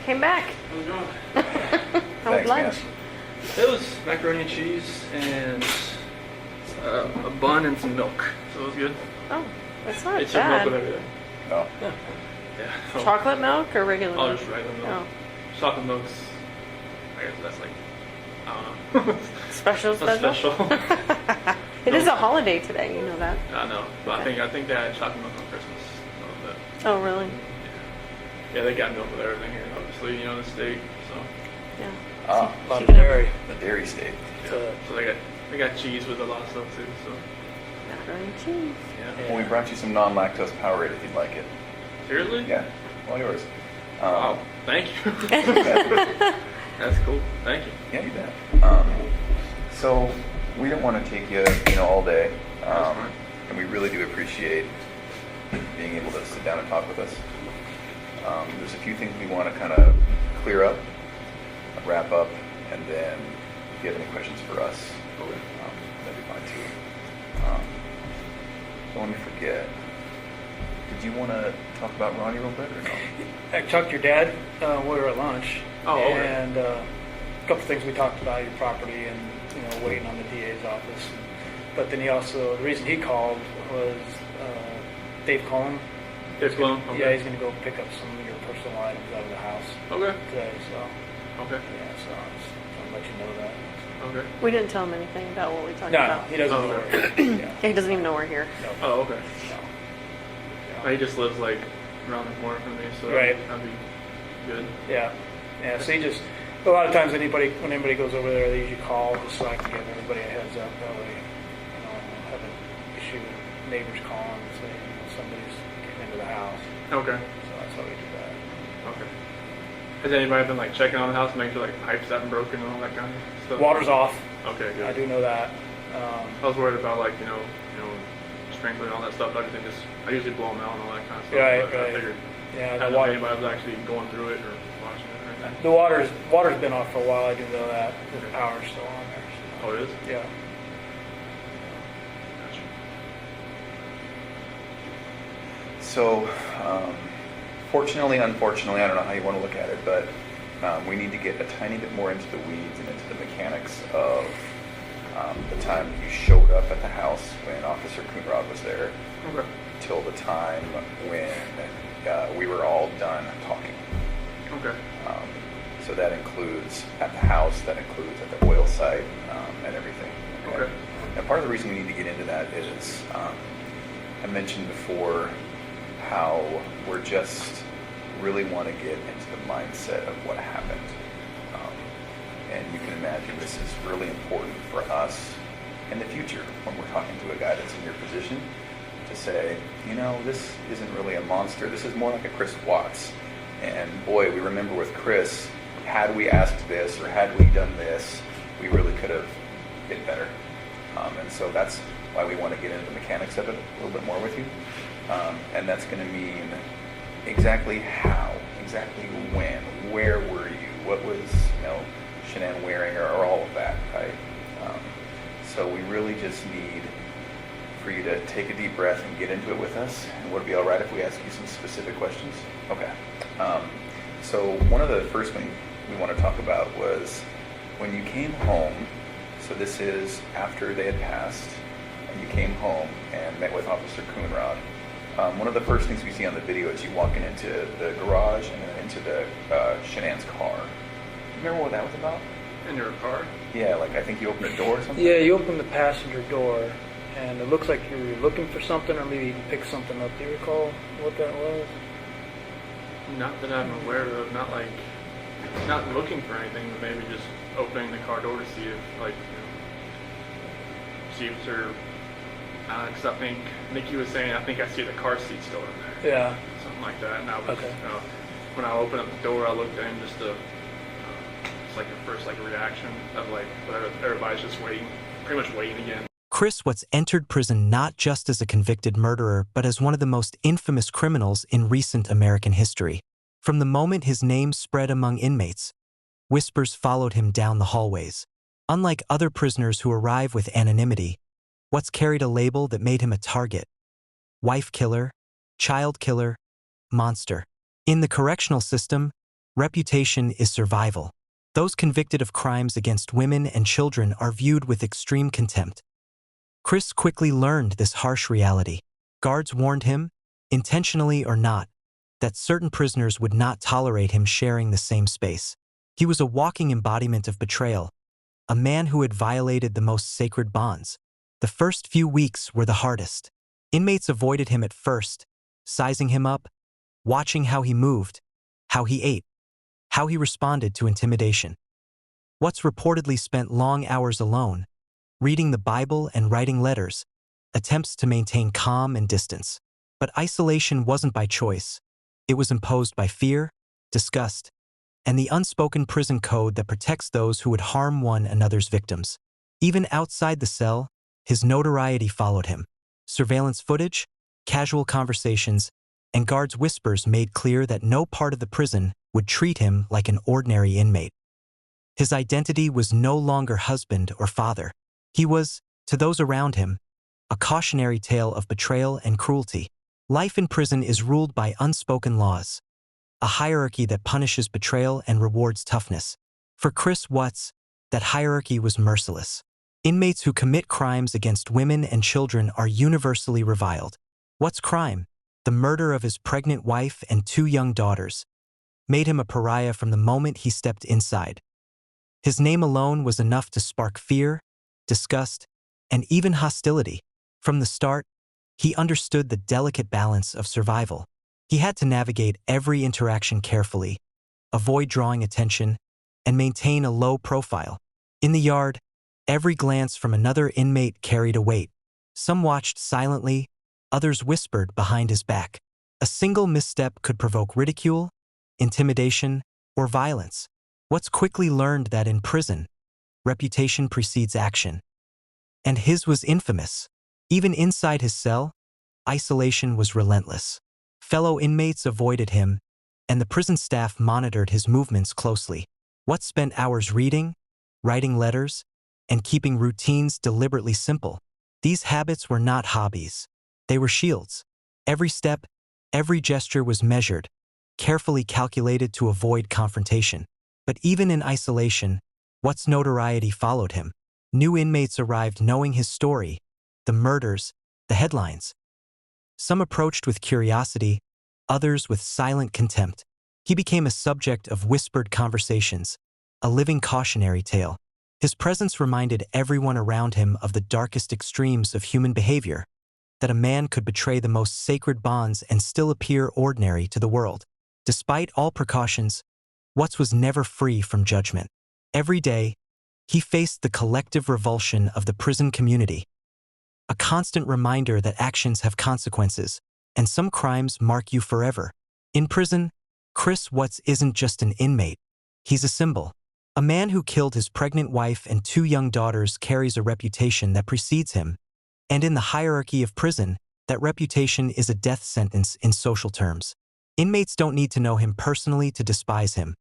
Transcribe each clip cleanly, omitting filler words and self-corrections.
came back. How's it going? How was Thanks, lunch? man. It was macaroni and cheese and a bun and some milk. So it was good. Oh, that's not It's milk with bad. everything. Oh, Yeah. So, Chocolate milk or regular oh, milk? just regular milk. Oh, Chocolate milk's, I guess that's like, I don't know. special, That's special. special. It is a holiday today, you know that. I know, but Okay. I think they had chocolate milk on Christmas. A little bit. Oh, really? Yeah, they got milk with everything here, obviously, the state. So, Yeah. ah, A lot of dairy. the dairy state. yeah. So they got cheese with a lot of stuff too. So, Macaroni and cheese. yeah. Well, we brought you some non-lactose Powerade if you'd like it. Seriously? Yeah, all yours. Wow. Thank you. That's cool. Thank you. Yeah, you bet. So we don't want to take you, all day, That's fine. and we really do appreciate being able to sit down and talk with us. There's a few things we want to kind of clear up, wrap up, and then if you have any questions for us, Okay. that'd be fine too. Don't want to forget. Did you want to talk about Ronnie real quick or no? I talked to your dad. We were at lunch. Oh, okay. And a couple things we talked about, your property and, waiting on the DA's office. But then the reason he called was Dave Cullen. Dave Cullen? Okay. Yeah, he's going to go pick up some of your personal items out of the house Okay. today. So, Okay. yeah, so I just want to let you know that. Okay. We didn't tell him anything about what we talked No, about. he doesn't Oh, know. okay. Yeah, Yeah, he doesn't even know we're here. no, Oh, okay. no. He just lives like around the corner from me, so Right. that'd be good. Yeah, yeah. So a lot of times when anybody goes over there, they usually call just so I can give everybody a heads up. That way, I don't have an issue with neighbors calling and saying somebody's getting into the house. Okay. So that's why we do that. Okay. Has anybody been like checking on the house, making sure like pipes haven't broken and all that kind of stuff? Water's off. Okay, good. I do know that. I was worried about like sprinkler and all that stuff. But I usually blow them out and all that kind of stuff. Right, but I right. figured Yeah, I the don't know if water. anybody was actually going through it or watching it or anything. The water's been off for a while. I do know that. The power's still on there. Oh, it is? So. Yeah. Gotcha. So, fortunately, unfortunately, I don't know how you want to look at it, but we need to get a tiny bit more into the weeds and into the mechanics of the time that you showed up at the house when Officer Coonrod was there Okay. till the time when we were all done talking. Okay. So that includes at the house, that includes at the oil site, and everything. Okay. And part of the reason we need to get into that is, I mentioned before how we're just really want to get into the mindset of what happened. And you can imagine this is really important for us in the future when we're talking to a guy that's in your position to say, this isn't really a monster. This is more like a Chris Watts. And boy, we remember with Chris, had we asked this or had we done this, we really could have been better. And so that's why we want to get into the mechanics of it a little bit more with you. And that's going to mean exactly how, exactly when, where were you, what was, Shanann wearing, or all of that, right? So we really just need for you to take a deep breath and get into it with us. And would it be all right if we ask you some specific questions? Okay. So one of the first things we want to talk about was when you came home. So this is after they had passed, and you came home and met with Officer Coonrod. One of the first things we see on the video is you walking into the garage and then into the Shanann's car. Remember what that was about? In your car? Yeah, like I think you opened a door or something? Yeah, you opened the passenger door, and it looks like you were looking for something, or maybe you picked something up. Do you recall what that was? Not that I'm aware of. Not looking for anything, but maybe just opening the car door to see if see if there. Because I think Nikki was saying, I think I see the car seat still in there. Yeah. Something like that. And I was, Okay. when I opened up the door, I looked at him just to, it's like the first reaction of whatever, everybody's just waiting, pretty much waiting again. Chris Watts entered prison not just as a convicted murderer, but as one of the most infamous criminals in recent American history. From the moment his name spread among inmates, whispers followed him down the hallways. Unlike other prisoners who arrive with anonymity, Watts carried a label that made him a target: wife killer, child killer, monster. In the correctional system, Reputation is survival. Those convicted of crimes against women and children are viewed with extreme contempt. Chris quickly learned this harsh reality. Guards warned him, intentionally or not, that certain prisoners would not tolerate him sharing the same space. He was a walking embodiment of betrayal, a man who had violated the most sacred bonds. The first few weeks were the hardest. Inmates avoided him at first, sizing him up, watching how he moved, how he ate, how he responded to intimidation. Watts reportedly spent long hours alone, reading the Bible and writing letters, attempts to maintain calm and distance. But isolation wasn't by choice. It was imposed by fear, disgust, and the unspoken prison code that protects those who would harm one another's victims. Even outside the cell, his notoriety followed him. Surveillance footage, casual conversations, and guards' whispers made clear that no part of the prison would treat him like an ordinary inmate. His identity was no longer husband or father. He was, to those around him, a cautionary tale of betrayal and cruelty. Life in prison is ruled by unspoken laws, a hierarchy that punishes betrayal and rewards toughness. For Chris Watts, that hierarchy was merciless. Inmates who commit crimes against women and children are universally reviled. Watts' crime, the murder of his pregnant wife and 2 young daughters, made him a pariah from the moment he stepped inside. His name alone was enough to spark fear, disgust, and even hostility. From the start, he understood the delicate balance of survival. He had to navigate every interaction carefully, avoid drawing attention, and maintain a low profile. In the yard, every glance from another inmate carried a weight. Some watched silently, others whispered behind his back. A single misstep could provoke ridicule, intimidation, or violence. Watts quickly learned that in prison, reputation precedes action. And his was infamous. Even inside his cell, isolation was relentless. Fellow inmates avoided him, and the prison staff monitored his movements closely. Watts spent hours reading, writing letters, and keeping routines deliberately simple. These habits were not hobbies. They were shields. Every step, every gesture was measured, carefully calculated to avoid confrontation. But even in isolation, Watts' notoriety followed him. New inmates arrived knowing his story, the murders, the headlines. Some approached with curiosity, others with silent contempt. He became a subject of whispered conversations, a living cautionary tale. His presence reminded everyone around him of the darkest extremes of human behavior, that a man could betray the most sacred bonds and still appear ordinary to the world. Despite all precautions, Watts was never free from judgment. Every day, he faced the collective revulsion of the prison community, a constant reminder that actions have consequences, and some crimes mark you forever. In prison, Chris Watts isn't just an inmate, he's a symbol. A man who killed his pregnant wife and 2 young daughters carries a reputation that precedes him, and in the hierarchy of prison, that reputation is a death sentence in social terms. Inmates don't need to know him personally to despise him.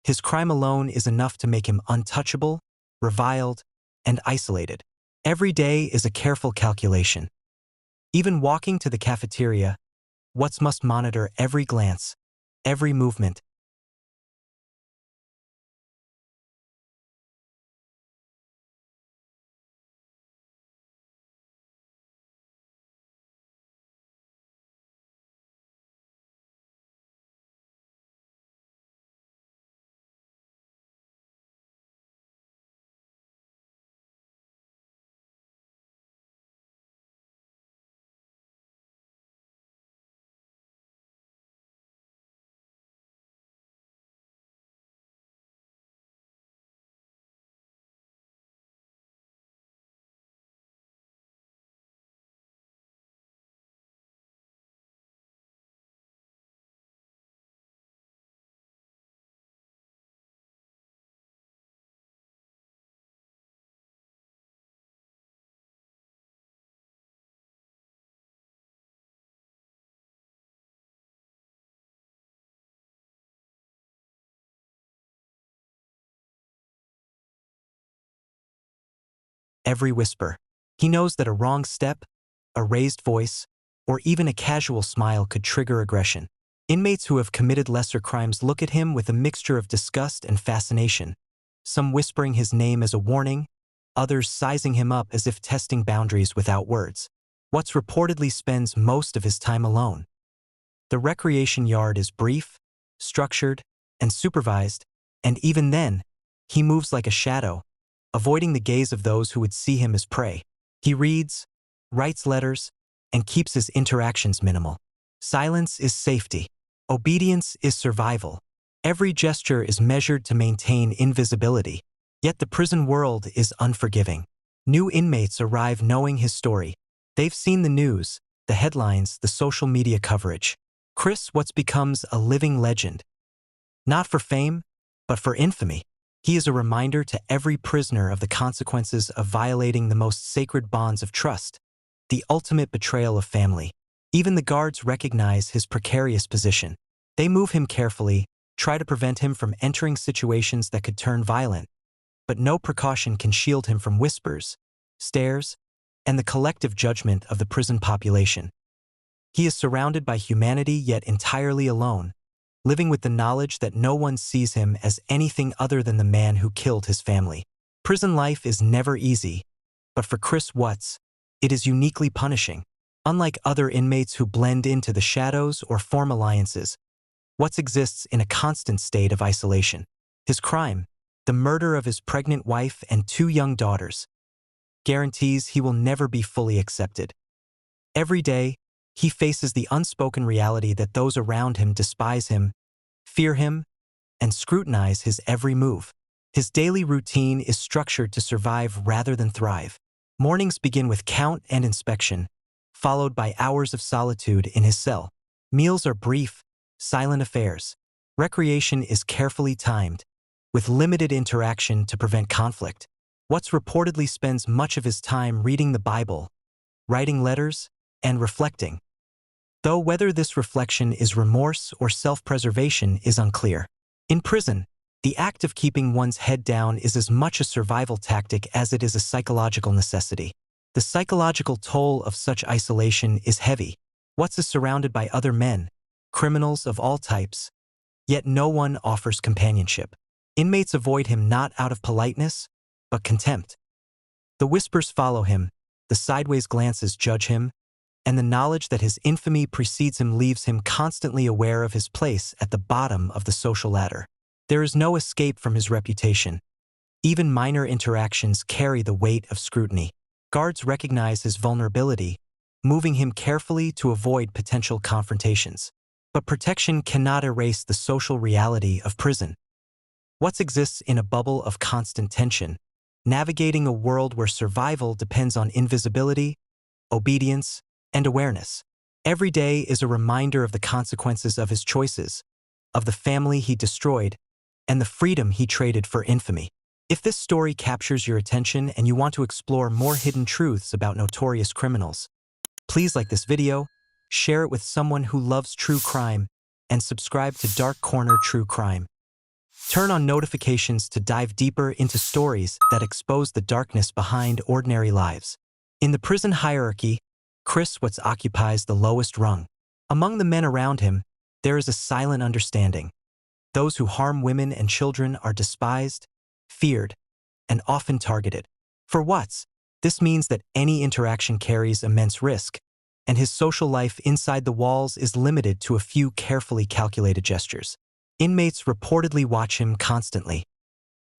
His crime alone is enough to make him untouchable, reviled, and isolated. Every day is a careful calculation. Even walking to the cafeteria, Watts must monitor every glance, every movement. Every whisper. He knows that a wrong step, a raised voice, or even a casual smile could trigger aggression. Inmates who have committed lesser crimes look at him with a mixture of disgust and fascination, some whispering his name as a warning, others sizing him up as if testing boundaries without words. Watts reportedly spends most of his time alone. The recreation yard is brief, structured, and supervised, and even then, he moves like a shadow, avoiding the gaze of those who would see him as prey. He reads, writes letters, and keeps his interactions minimal. Silence is safety. Obedience is survival. Every gesture is measured to maintain invisibility. Yet the prison world is unforgiving. New inmates arrive knowing his story. They've seen the news, the headlines, the social media coverage. Chris Watts becomes a living legend. Not for fame, but for infamy. He is a reminder to every prisoner of the consequences of violating the most sacred bonds of trust, the ultimate betrayal of family. Even the guards recognize his precarious position. They move him carefully, try to prevent him from entering situations that could turn violent, but no precaution can shield him from whispers, stares, and the collective judgment of the prison population. He is surrounded by humanity yet entirely alone, living with the knowledge that no one sees him as anything other than the man who killed his family. Prison life is never easy, but for Chris Watts, it is uniquely punishing. Unlike other inmates who blend into the shadows or form alliances, Watts exists in a constant state of isolation. His crime, the murder of his pregnant wife and 2 young daughters, guarantees he will never be fully accepted. Every day, he faces the unspoken reality that those around him despise him, fear him, and scrutinize his every move. His daily routine is structured to survive rather than thrive. Mornings begin with count and inspection, followed by hours of solitude in his cell. Meals are brief, silent affairs. Recreation is carefully timed, with limited interaction to prevent conflict. Watts reportedly spends much of his time reading the Bible, writing letters, and reflecting. Though whether this reflection is remorse or self-preservation is unclear. In prison, the act of keeping one's head down is as much a survival tactic as it is a psychological necessity. The psychological toll of such isolation is heavy. Watts is surrounded by other men, criminals of all types, yet no one offers companionship. Inmates avoid him not out of politeness, but contempt. The whispers follow him, the sideways glances judge him, and the knowledge that his infamy precedes him leaves him constantly aware of his place at the bottom of the social ladder. There is no escape from his reputation. Even minor interactions carry the weight of scrutiny. Guards recognize his vulnerability, moving him carefully to avoid potential confrontations. But protection cannot erase the social reality of prison. Watts exists in a bubble of constant tension, navigating a world where survival depends on invisibility, obedience, and awareness. Every day is a reminder of the consequences of his choices, of the family he destroyed, and the freedom he traded for infamy. If this story captures your attention and you want to explore more hidden truths about notorious criminals, please like this video, share it with someone who loves true crime, and subscribe to Dark Corner True Crime. Turn on notifications to dive deeper into stories that expose the darkness behind ordinary lives. In the prison hierarchy, Chris Watts occupies the lowest rung. Among the men around him, there is a silent understanding. Those who harm women and children are despised, feared, and often targeted. For Watts, this means that any interaction carries immense risk, and his social life inside the walls is limited to a few carefully calculated gestures. Inmates reportedly watch him constantly.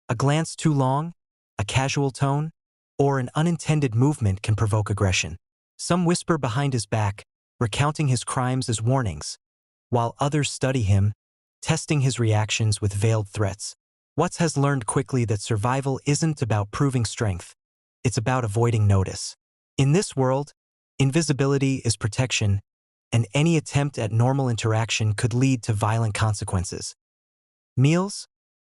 A glance too long, a casual tone, or an unintended movement can provoke aggression. Some whisper behind his back, recounting his crimes as warnings, while others study him, testing his reactions with veiled threats. Watts has learned quickly that survival isn't about proving strength, it's about avoiding notice. In this world, invisibility is protection, and any attempt at normal interaction could lead to violent consequences. Meals,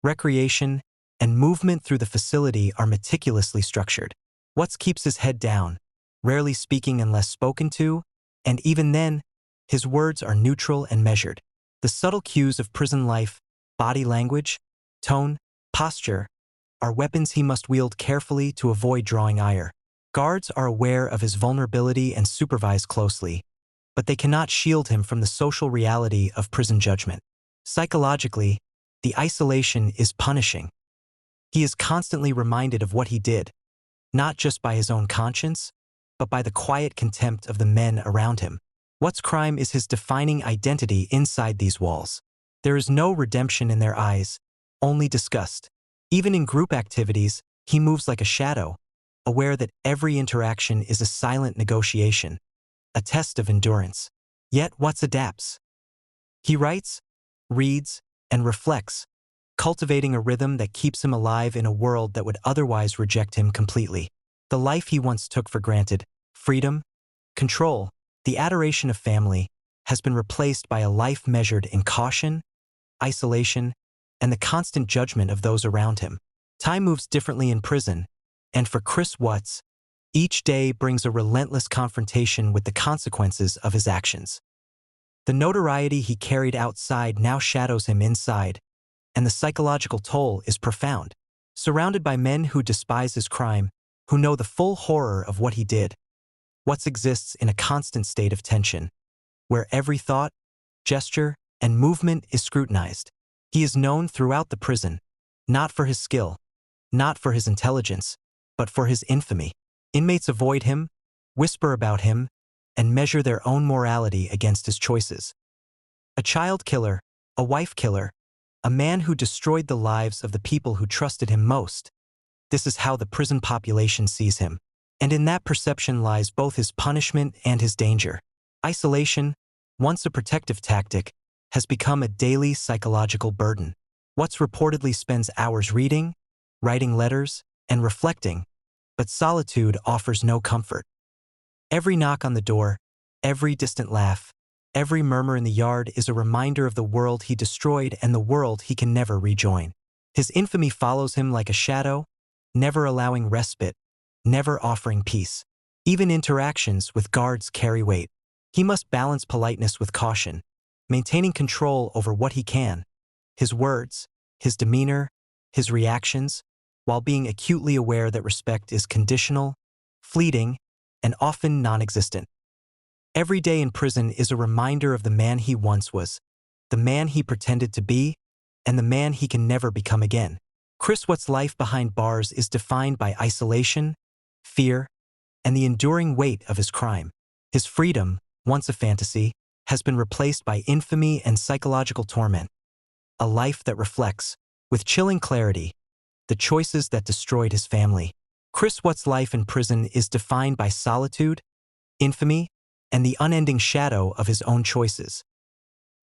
recreation, and movement through the facility are meticulously structured. Watts keeps his head down, rarely speaking unless spoken to, and even then, his words are neutral and measured. The subtle cues of prison life, body language, tone, posture, are weapons he must wield carefully to avoid drawing ire. Guards are aware of his vulnerability and supervise closely, but they cannot shield him from the social reality of prison judgment. Psychologically, the isolation is punishing. He is constantly reminded of what he did, not just by his own conscience, but by the quiet contempt of the men around him. What's crime is his defining identity inside these walls. There is no redemption in their eyes, only disgust. Even in group activities, he moves like a shadow, aware that every interaction is a silent negotiation, a test of endurance. Yet Watts adapts. He writes, reads, and reflects, cultivating a rhythm that keeps him alive in a world that would otherwise reject him completely. The life he once took for granted, freedom, control, the adoration of family, has been replaced by a life measured in caution, isolation, and the constant judgment of those around him. Time moves differently in prison, and for Chris Watts, each day brings a relentless confrontation with the consequences of his actions. The notoriety he carried outside now shadows him inside, and the psychological toll is profound. Surrounded by men who despise his crime, who know the full horror of what he did, Watts exists in a constant state of tension, where every thought, gesture, and movement is scrutinized. He is known throughout the prison, not for his skill, not for his intelligence, but for his infamy. Inmates avoid him, whisper about him, and measure their own morality against his choices. A child killer, a wife killer, a man who destroyed the lives of the people who trusted him most. This is how the prison population sees him. And in that perception lies both his punishment and his danger. Isolation, once a protective tactic, has become a daily psychological burden. Watts reportedly spends hours reading, writing letters, and reflecting, but solitude offers no comfort. Every knock on the door, every distant laugh, every murmur in the yard is a reminder of the world he destroyed and the world he can never rejoin. His infamy follows him like a shadow, never allowing respite, never offering peace. Even interactions with guards carry weight. He must balance politeness with caution, maintaining control over what he can, his words, his demeanor, his reactions, while being acutely aware that respect is conditional, fleeting, and often non-existent. Every day in prison is a reminder of the man he once was, the man he pretended to be, and the man he can never become again. Chris Watts' life behind bars is defined by isolation, fear, and the enduring weight of his crime. His freedom, once a fantasy, has been replaced by infamy and psychological torment. A life that reflects, with chilling clarity, the choices that destroyed his family. Chris Watts' life in prison is defined by solitude, infamy, and the unending shadow of his own choices.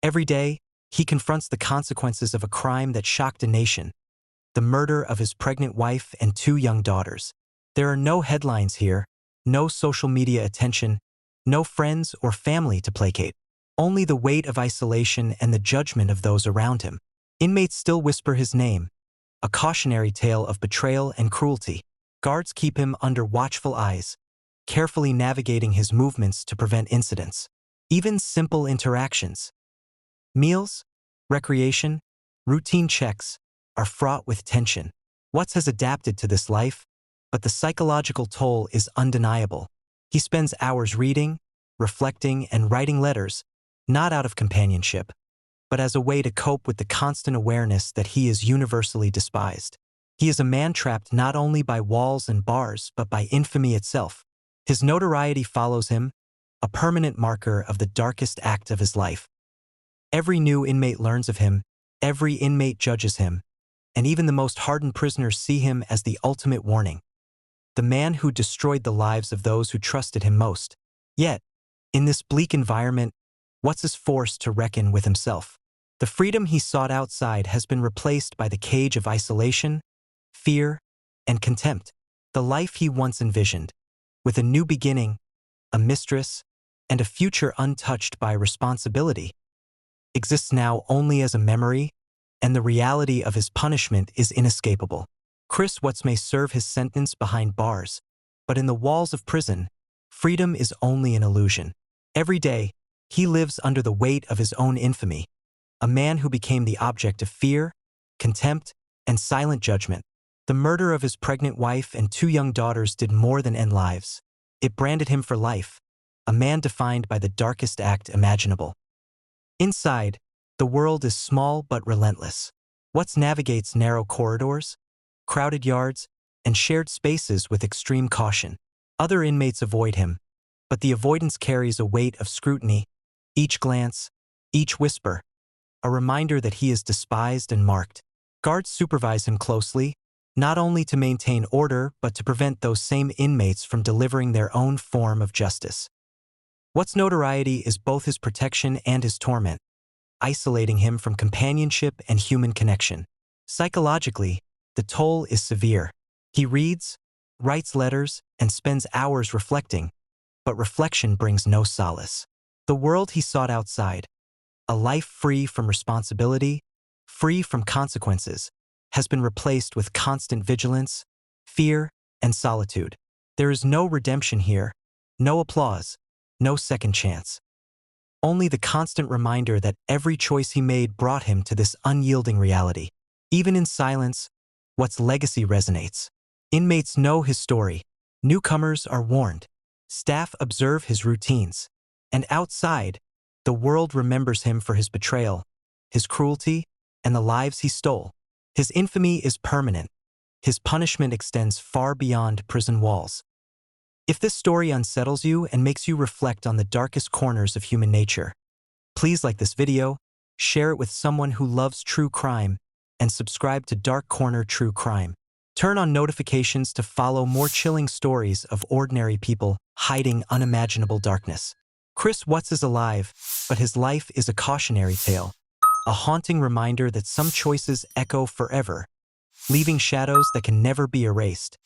Every day, he confronts the consequences of a crime that shocked a nation, the murder of his pregnant wife and 2 young daughters. There are no headlines here, no social media attention, no friends or family to placate. Only the weight of isolation and the judgment of those around him. Inmates still whisper his name, a cautionary tale of betrayal and cruelty. Guards keep him under watchful eyes, carefully navigating his movements to prevent incidents. Even simple interactions, meals, recreation, routine checks, are fraught with tension. Watts has adapted to this life, but the psychological toll is undeniable. He spends hours reading, reflecting, and writing letters, not out of companionship, but as a way to cope with the constant awareness that he is universally despised. He is a man trapped not only by walls and bars, but by infamy itself. His notoriety follows him, a permanent marker of the darkest act of his life. Every new inmate learns of him, every inmate judges him, and even the most hardened prisoners see him as the ultimate warning. The man who destroyed the lives of those who trusted him most. Yet, in this bleak environment, Watts is forced to reckon with himself. The freedom he sought outside has been replaced by the cage of isolation, fear, and contempt. The life he once envisioned, with a new beginning, a mistress, and a future untouched by responsibility, exists now only as a memory, and the reality of his punishment is inescapable. Chris Watts may serve his sentence behind bars, but in the walls of prison, freedom is only an illusion. Every day, he lives under the weight of his own infamy, a man who became the object of fear, contempt, and silent judgment. The murder of his pregnant wife and 2 young daughters did more than end lives. It branded him for life, a man defined by the darkest act imaginable. Inside, the world is small but relentless. Watts navigates narrow corridors, crowded yards, and shared spaces with extreme caution. Other inmates avoid him, but the avoidance carries a weight of scrutiny, each glance, each whisper, a reminder that he is despised and marked. Guards supervise him closely, not only to maintain order but to prevent those same inmates from delivering their own form of justice. Watts' notoriety is both his protection and his torment, isolating him from companionship and human connection. Psychologically, the toll is severe. He reads, writes letters, and spends hours reflecting, but reflection brings no solace. The world he sought outside, a life free from responsibility, free from consequences, has been replaced with constant vigilance, fear, and solitude. There is no redemption here, no applause, no second chance. Only the constant reminder that every choice he made brought him to this unyielding reality. Even in silence, Watts' legacy resonates. Inmates know his story. Newcomers are warned. Staff observe his routines. And outside, the world remembers him for his betrayal, his cruelty, and the lives he stole. His infamy is permanent. His punishment extends far beyond prison walls. If this story unsettles you and makes you reflect on the darkest corners of human nature, please like this video, share it with someone who loves true crime, and subscribe to Dark Corner True Crime. Turn on notifications to follow more chilling stories of ordinary people hiding unimaginable darkness. Chris Watts is alive, but his life is a cautionary tale, a haunting reminder that some choices echo forever, leaving shadows that can never be erased.